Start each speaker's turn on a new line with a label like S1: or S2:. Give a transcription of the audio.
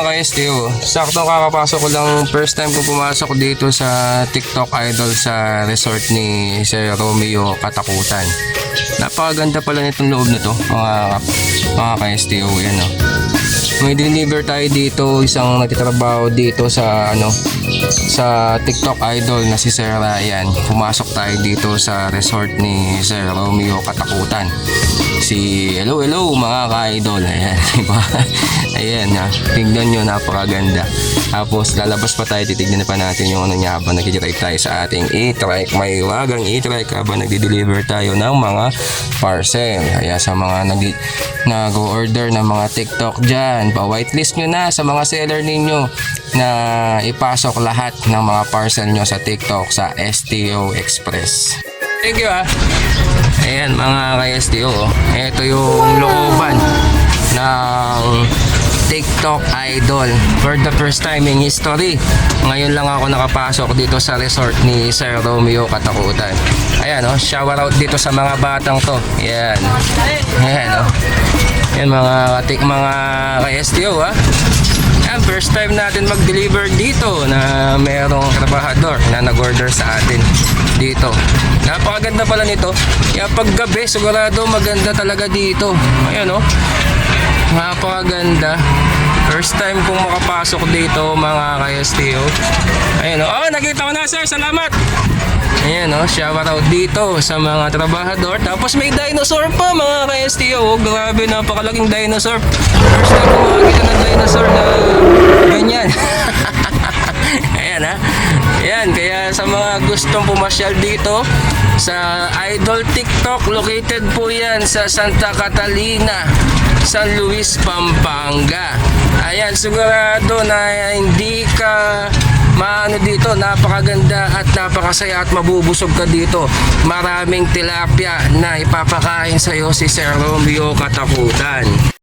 S1: mga ka-STO, sakto kakapasok ko lang, first time ko pumasok dito sa TikTok Idol sa resort ni Sir Romeo Katakutan. Napakaganda pala nitong loob nito mga ka-STO. Yan o. May deliver tayo dito, isang nagtitrabaho dito sa sa TikTok Idol na si Sir Ryan. Pumasok tayo dito sa resort ni Sir Romeo Katakutan. Hello mga ka-idol. Ayan, diba? Ayan, tignan nyo, napakaganda. Tapos lalabas pa tayo, titignan pa natin yung niya habang nag-drive tayo sa ating e-trike. May wagang e-trike habang nag-deliver tayo ng mga parcel. Kaya sa mga nag-order ng mga TikTok dyan, pa-whitelist nyo na sa mga seller ninyo na ipasok lahat ng mga parcel nyo sa TikTok sa STO Express. Thank you Ayan mga ka-STO, ito yung looban ng TikTok Idol for the first time in history. Ngayon lang ako nakapasok dito sa resort ni Sir Romeo Katakutan. Ayan shout out dito sa mga batang to. Ayan. Ayan Yan mga ka-STO Ayan, first time natin mag-deliver dito na merong trabahador na nag-order sa atin dito. Napakaganda pala nito. Kaya paggabi sigurado maganda talaga dito. Ayan napakaganda. First time kong makapasok dito mga ka-STO. Ayan nakita ko na sir, salamat. Ayan shout out dito sa mga trabahador. Tapos may dinosaur pa mga ka-STO. Grabe, napakalaking dinosaur. First time ko makakita ng dinosaur na ganyan. Ayan Ayan, kaya sa mga gustong pumasyal dito sa Idol TikTok, located po yan sa Santa Catalina, San Luis, Pampanga. Ayan, sigurado na hindi ka dito, napakaganda at napakasaya at mabubusog ka dito. Maraming tilapia na ipapakain sa'yo si Sir Romeo Katakutan.